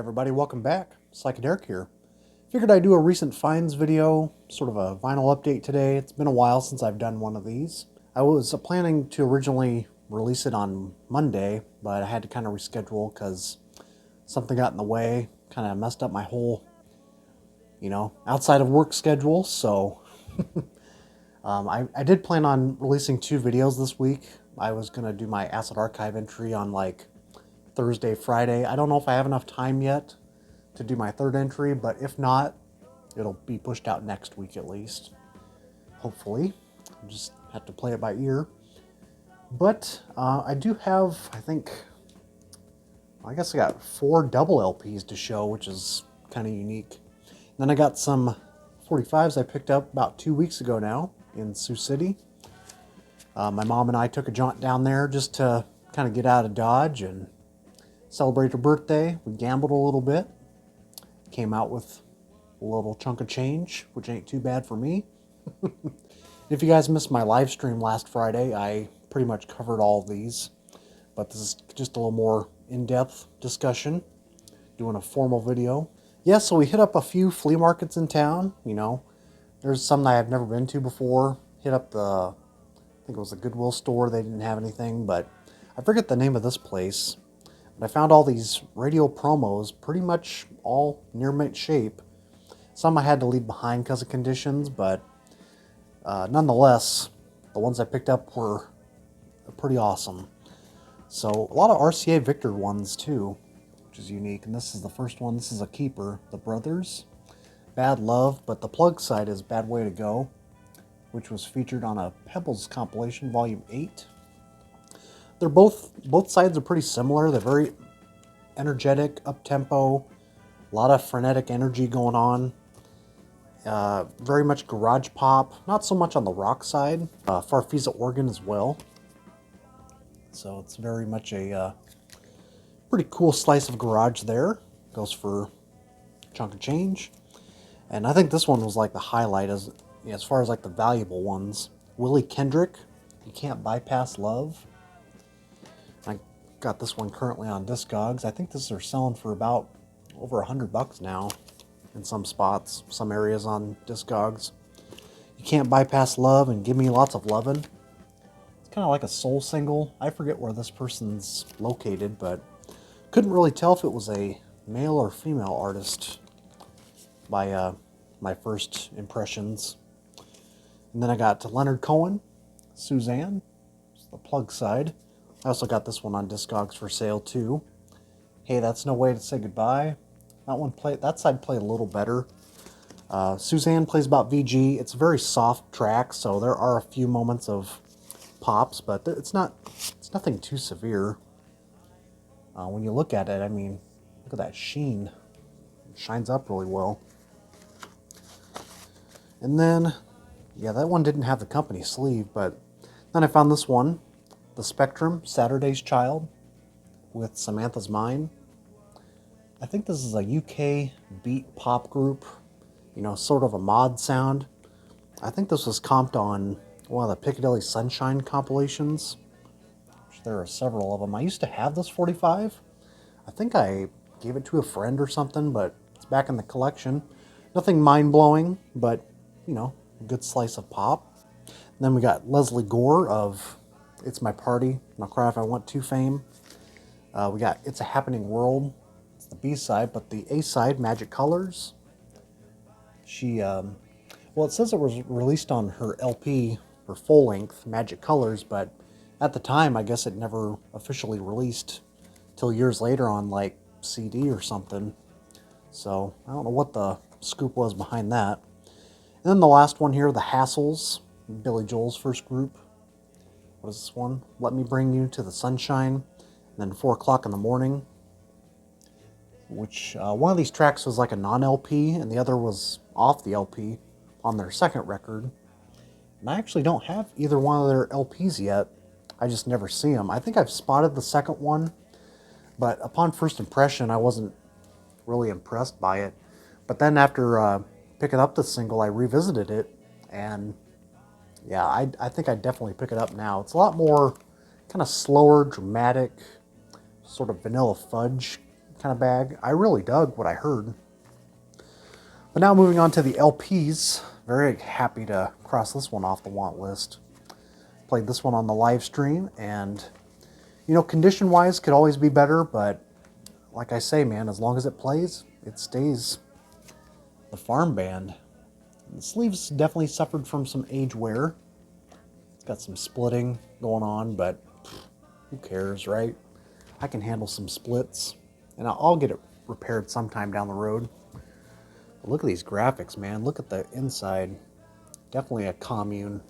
everybody, welcome back. Psychedelic here. Figured I'd do a recent finds video, sort of a vinyl update today. It's been a while since I've done one of these. I was planning to originally release it on Monday, but I had to kind of reschedule because something got in the way, kind of messed up my whole, outside of work schedule. So I did plan on releasing 2 videos this week. I was going to do my Acid Archive entry on like Thursday, Friday. I don't know if I have enough time yet to do my 3rd entry, but if not, it'll be pushed out next week at least. Hopefully. I'll just have to play it by ear. But I do have, I guess I got 4 double LPs to show, which is kind of unique. And then I got some 45s I picked up about 2 weeks ago now in Sioux City. My mom and I took a jaunt down there just to kind of get out of Dodge and celebrate her birthday. We gambled a little bit. Came out with a little chunk of change, which ain't too bad for me. If you guys missed my live stream last Friday, I pretty much covered all of these. But this is just a little more in-depth discussion. Doing a formal video. Yeah, so we hit up a few flea markets in town. There's some that I've never been to before. Hit up I think it was a Goodwill store. They didn't have anything, but I forget the name of this place. But I found all these radio promos, pretty much all near mint shape. Some I had to leave behind because of conditions, but nonetheless, the ones I picked up were pretty awesome. So a lot of RCA Victor ones too, which is unique. And this is the first one. This is a keeper, the Brothers. Bad Love, but the plug side is Bad Way to Go, which was featured on a Pebbles compilation, Volume 8. They're both sides are pretty similar. They're very energetic, up-tempo, a lot of frenetic energy going on. Very much garage pop, not so much on the rock side. Farfisa organ as well. So it's very much a pretty cool slice of garage there. Goes for a chunk of change. And I think this one was like the highlight as far as like the valuable ones. Willie Kendrick, You Can't Bypass Love. I got this one currently on Discogs. I think this are selling for about over $100 now in some spots, some areas on Discogs. You Can't Bypass Love and Give Me Lots of Lovin'. It's kind of like a soul single. I forget where this person's located, but couldn't really tell if it was a male or female artist by my first impressions. And then I got Leonard Cohen, Suzanne, the plug side. I also got this one on Discogs for sale too. Hey, That's No Way to Say Goodbye. That side played a little better. Suzanne plays about VG. It's a very soft track, so there are a few moments of pops, but it's nothing too severe. When you look at it, look at that sheen. It shines up really well. And then, that one didn't have the company sleeve, but then I found this one, The Spectrum, Saturday's Child, with Samantha's Mind. I think this is a UK beat pop group, sort of a mod sound. I think this was comped on one of the Piccadilly Sunshine compilations. There are several of them. I used to have this 45. I think I gave it to a friend or something, but it's back in the collection. Nothing mind-blowing, but, a good slice of pop. And then we got Leslie Gore of It's My Party, and I'll Cry If I Want To fame. We got It's a Happening World. It's the B-side, but the A-side, Magic Colors. She, it says it was released on her LP, her full-length, Magic Colors, but at the time, I guess it never officially released till years later on, like, CD or something. So, I don't know what the scoop was behind that. And then the last one here, The Hassles, Billy Joel's first group. What is this one? Let Me Bring You to the Sunshine. And then 4 o'clock in the morning. Which, one of these tracks was like a non-LP, and the other was off the LP on their second record. And I actually don't have either one of their LPs yet. I just never see them. I think I've spotted the second one, but upon first impression, I wasn't really impressed by it. But then after picking up the single, I revisited it, and yeah, I think I'd definitely pick it up now. It's a lot more kind of slower, dramatic, sort of Vanilla Fudge kind of bag. I really dug what I heard. But now moving on to the LPs, very happy to cross this one off the want list. Played this one on the live stream, and you know, condition-wise could always be better, but like I say, man, as long as it plays, it stays. The Farm Band. The sleeves definitely suffered from some age wear. It's got some splitting going on, but who cares, right? I can handle some splits, and I'll get it repaired sometime down the road. But look at these graphics, man. Look at the inside. Definitely a commune.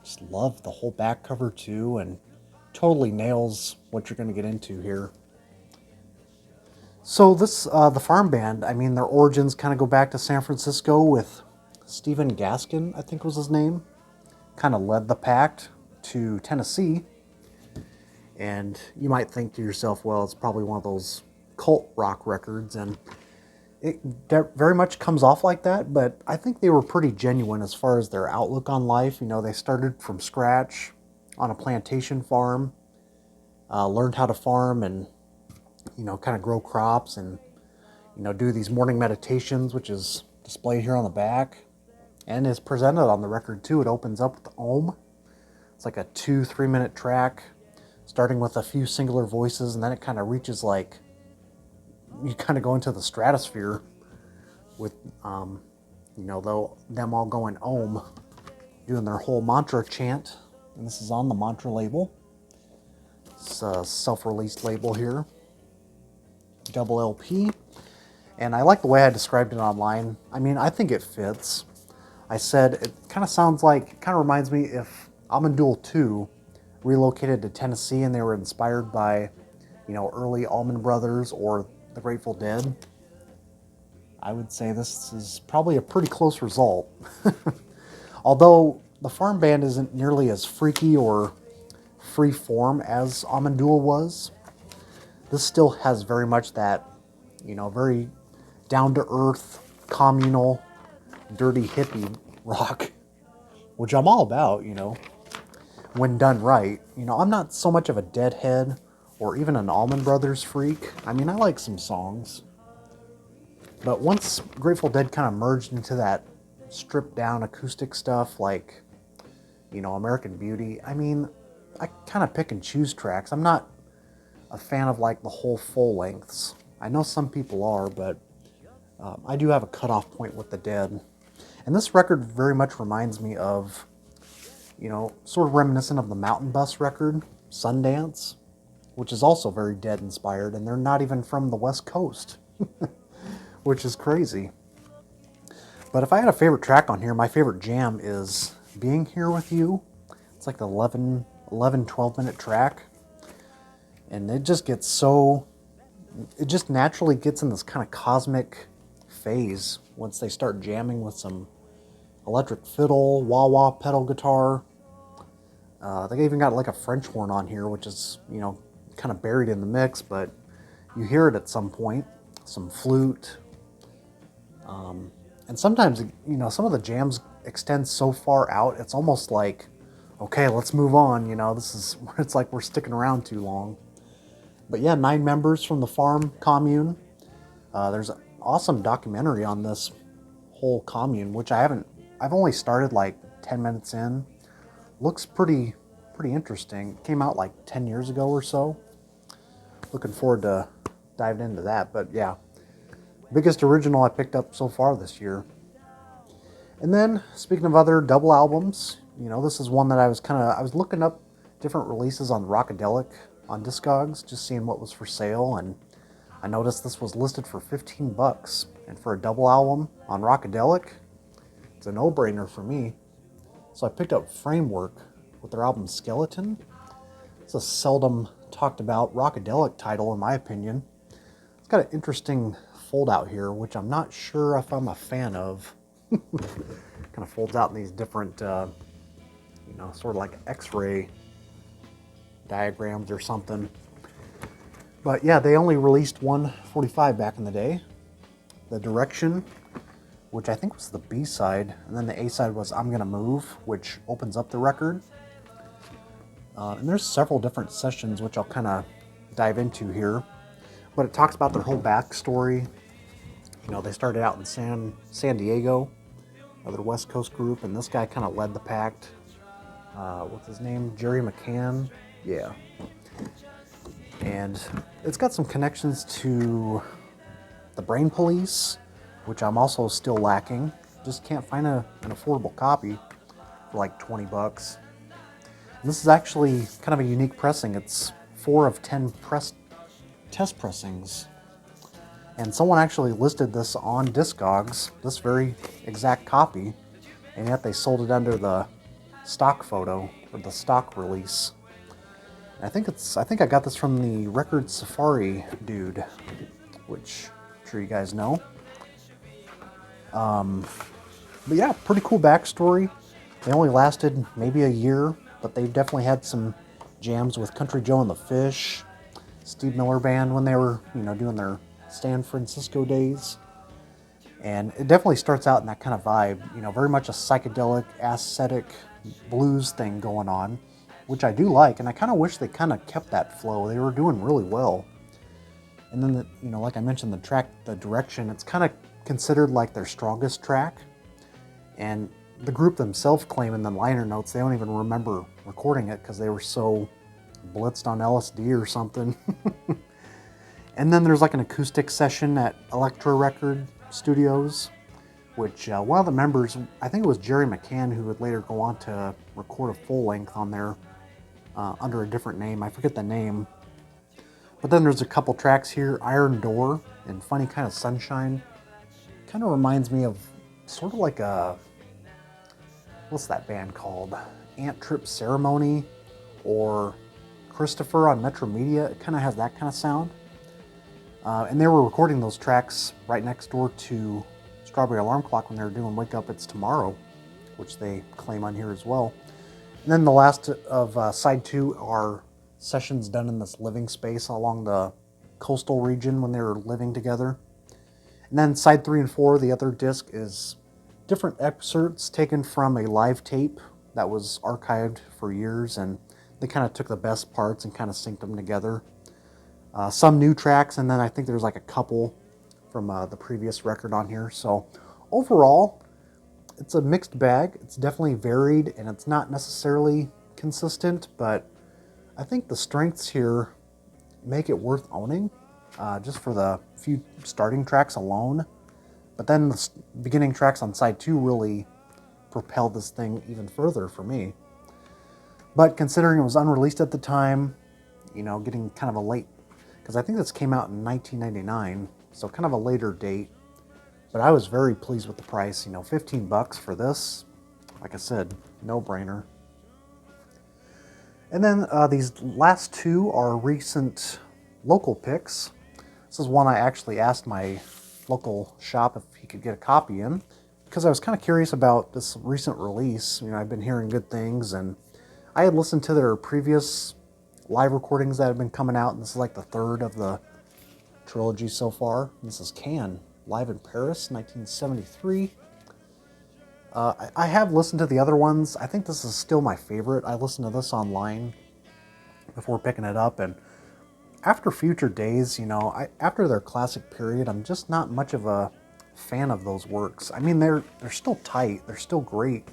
Just love the whole back cover too, and totally nails what you're going to get into here. So this, the Farm Band, I mean, their origins kind of go back to San Francisco with Stephen Gaskin, I think was his name. Kind of led the pack to Tennessee. And you might think to yourself, well, it's probably one of those cult rock records, and it very much comes off like that, but I think they were pretty genuine as far as their outlook on life. You know, they started from scratch on a plantation farm, learned how to farm and, you know, kind of grow crops and, you know, do these morning meditations, which is displayed here on the back and is presented on the record too. It opens up with Ohm. It's like a 2-3 minute track, starting with a few singular voices, and then it kind of reaches like, you kind of go into the stratosphere with, you know, them all going Ohm, doing their whole mantra chant. And this is on the mantra label. It's a self-released label here. Double LP. And I like the way I described it online. I mean, I think it fits. I said it kind of sounds like, it kind of reminds me if Almond 2 relocated to Tennessee and they were inspired by, you know, early Allman Brothers or the Grateful Dead. I would say this is probably a pretty close result. Although the Farm Band isn't nearly as freaky or free form as Amandul was, this still has very much that, you know, very down-to-earth, communal, dirty hippie rock, which I'm all about, you know, when done right. You know, I'm not so much of a Deadhead or even an Allman Brothers freak. I mean, I like some songs. But once Grateful Dead kind of merged into that stripped down acoustic stuff like, you know, American Beauty, I mean, I kind of pick and choose tracks. I'm not a fan of like the whole full lengths. I know some people are, but I do have a cutoff point with the Dead. And this record very much reminds me of, you know, sort of reminiscent of the Mountain Bus record, Sundance, which is also very Dead inspired, and they're not even from the West Coast, which is crazy. But if I had a favorite track on here, my favorite jam is Being Here With You. It's like the 12 minute track. And it just gets so, it just naturally gets in this kind of cosmic phase once they start jamming with some electric fiddle, wah-wah pedal guitar. They even got like a French horn on here, which is, you know, kind of buried in the mix, but you hear it at some point. Some flute. And sometimes, you know, some of the jams extend so far out, it's almost like, okay, let's move on, you know, this is, it's like we're sticking around too long. But yeah, 9 members from the farm commune. There's an awesome documentary on this whole commune, which I've only started like 10 minutes in. Looks pretty interesting. Came out like 10 years ago or so. Looking forward to diving into that. But yeah, biggest original I picked up so far this year. And then, speaking of other double albums, you know, this is one that I was looking up different releases on Rockadelic on Discogs, just seeing what was for sale, and I noticed this was listed for $15. And for a double album on Rockadelic, it's a no-brainer for me. So I picked up Framework with their album Skeleton. It's a seldom talked about Rockadelic title, in my opinion. It's got an interesting fold out here, which I'm not sure if I'm a fan of. Kind of folds out in these different, you know, sort of like X-ray diagrams or something. But yeah, they only released 145 back in the day. The Direction, which I think was the B-side, and then the A-side was I'm Gonna Move, which opens up the record. And there's several different sessions which I'll kind of dive into here. but it talks about their whole backstory. You know, they started out in San Diego, another West Coast group, and this guy kind of led the pack. What's his name? Jerry McCann? Yeah. And it's got some connections to the Brain Police, which I'm also still lacking. Just can't find an affordable copy for like 20 bucks. And this is actually kind of a unique pressing. It's 4 of 10 test pressings. And someone actually listed this on Discogs, this very exact copy, and yet they sold it under the stock photo or the stock release. And I think I got this from the Record Safari dude, which I'm sure you guys know. But yeah, pretty cool backstory. They only lasted maybe a year, but they've definitely had some jams with Country Joe and the Fish, Steve Miller Band when they were, you know, doing their San Francisco days. And it definitely starts out in that kind of vibe, you know, very much a psychedelic, ascetic blues thing going on, which I do like, and I kind of wish they kind of kept that flow. They were doing really well. And then, you know, like I mentioned, the direction, it's kind of considered like their strongest track. And the group themselves claim in the liner notes they don't even remember recording it because they were so blitzed on LSD or something. And then there's like an acoustic session at Elektra Record Studios, which one of the members, I think it was Jerry McCann, who would later go on to record a full length on there under a different name. I forget the name. But then there's a couple tracks here, Iron Door and Funny Kind of Sunshine. Kind of reminds me of sort of like a, what's that band called? Ant Trip Ceremony or Christopher on Metro Media. It kind of has that kind of sound. And they were recording those tracks right next door to Strawberry Alarm Clock when they were doing Wake Up It's Tomorrow, which they claim on here as well. And then the last of side 2 are sessions done in this living space along the coastal region when they were living together. And then side 3 and 4, the other disc, is different excerpts taken from a live tape that was archived for years, and they kind of took the best parts and kind of synced them together. Some new tracks, and then I think there's like a couple from the previous record on here. So overall, it's a mixed bag. It's definitely varied, and it's not necessarily consistent, but I think the strengths here make it worth owning, just for the few starting tracks alone. But then the beginning tracks on side 2 really propelled this thing even further for me. But considering it was unreleased at the time, you know, getting kind of a late, because I think this came out in 1999, so kind of a later date. But I was very pleased with the price. You know, 15 bucks for this, like I said, no brainer. And then these last 2 are recent local picks. This is one I actually asked my local shop if he could get a copy in, because I was kind of curious about this recent release. You know, I've been hearing good things, and I had listened to their previous live recordings that have been coming out, and this is like the 3rd of the trilogy so far. This is Can, live in Paris, 1973. I have listened to the other ones. I think this is still my favorite. I listened to this online before picking it up, and after Future Days, you know, after their classic period, I'm just not much of a fan of those works. I mean, they're still tight, they're still great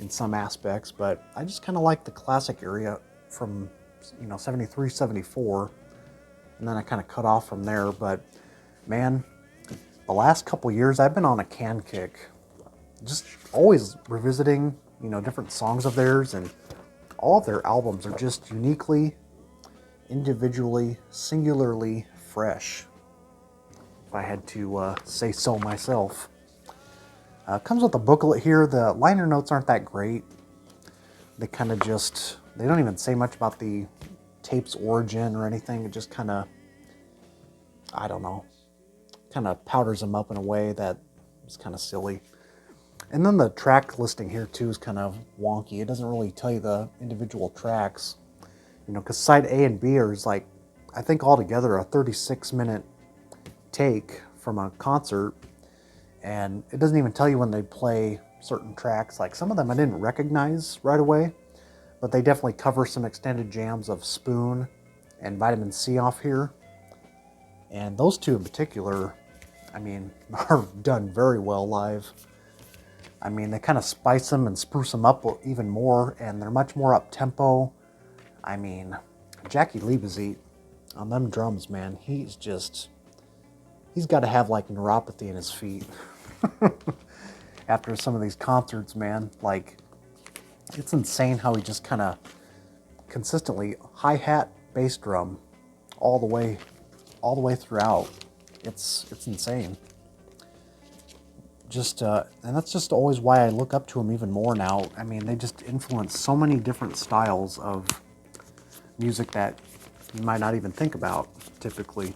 in some aspects, but I just kind of like the classic area from, you know, 73, 74, and then I kind of cut off from there. But man, the last couple years I've been on a Can kick, just always revisiting, you know, different songs of theirs, and all of their albums are just uniquely, individually, singularly fresh, if I had to say so myself. Comes with a booklet here. The liner notes aren't that great. They kind of just, they don't even say much about the tape's origin or anything. It just kind of, I don't know, kind of powders them up in a way that is kind of silly. And then the track listing here too is kind of wonky. It doesn't really tell you the individual tracks, you know, because side A and B are like, I think altogether a 36-minute take from a concert, and it doesn't even tell you when they play certain tracks. Like some of them I didn't recognize right away, but they definitely cover some extended jams of Spoon and Vitamin C off here. And those two in particular, I mean, are done very well live. I mean, they kind of spice them and spruce them up even more, and they're much more up-tempo. I mean, Jackie Liebezeit on them drums, man, he's got to have like neuropathy in his feet after some of these concerts, man. Like, it's insane how he just kind of consistently hi-hat, bass drum all the way throughout. It's insane. And that's just always why I look up to him even more now. I mean, they just influence so many different styles of music that you might not even think about typically.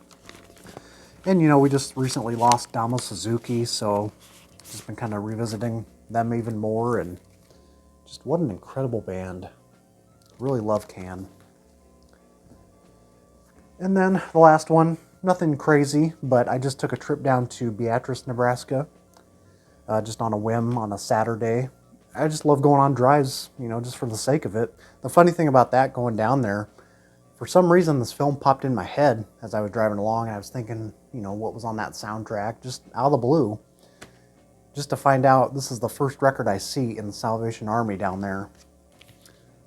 And you know, we just recently lost Damo Suzuki, so just been kind of revisiting them even more, and just what an incredible band. Really love Can. And then the last one, nothing crazy, but I just took a trip down to Beatrice, Nebraska, just on a whim on a Saturday. I just love going on drives, you know, just for the sake of it. The funny thing about that, going down there, for some reason this film popped in my head as I was driving along, and I was thinking, you know, what was on that soundtrack, just out of the blue. Just to find out, this is the first record I see in the Salvation Army down there.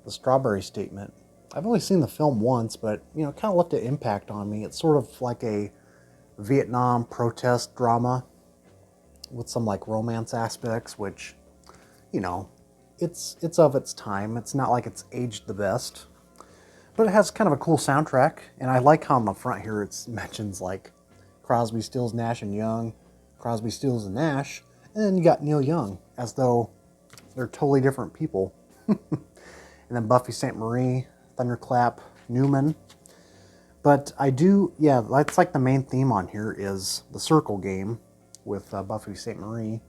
The Strawberry Statement. I've only seen the film once, but, you know, it kind of left an impact on me. It's sort of like a Vietnam protest drama with some like romance aspects, which, you know, it's of its time. It's not like it's aged the best, but it has kind of a cool soundtrack. And I like how on the front here it mentions like Crosby, Stills, Nash and Young, Crosby, Stills and Nash, and then you got Neil Young, as though they're totally different people. And then Buffy Sainte-Marie, Thunderclap, Newman. But I do, yeah, that's like the main theme on here is the circle game with Buffy Sainte-Marie.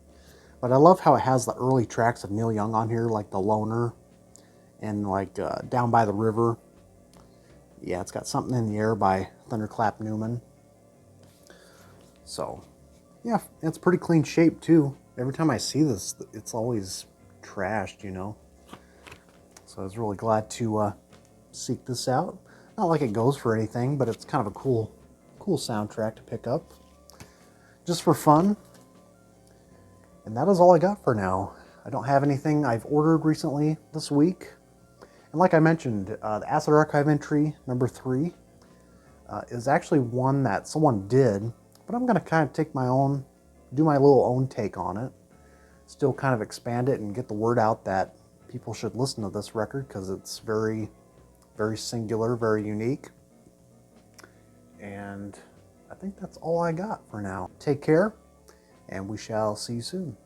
But I love how it has the early tracks of Neil Young on here, like The Loner and like Down by the River. Yeah, it's got Something in the Air by Thunderclap Newman. So, yeah, it's pretty clean shape too. Every time I see this, it's always trashed, you know. So I was really glad to seek this out. Not like it goes for anything, but it's kind of a cool soundtrack to pick up, just for fun. And that is all I got for now. I don't have anything I've ordered recently this week. And like I mentioned, the Acid Archive entry number 3 is actually one that someone did, but I'm going to kind of take my own, do my little own take on it. Still kind of expand it and get the word out that people should listen to this record because it's very, very singular, very unique. And I think that's all I got for now. Take care, and we shall see you soon.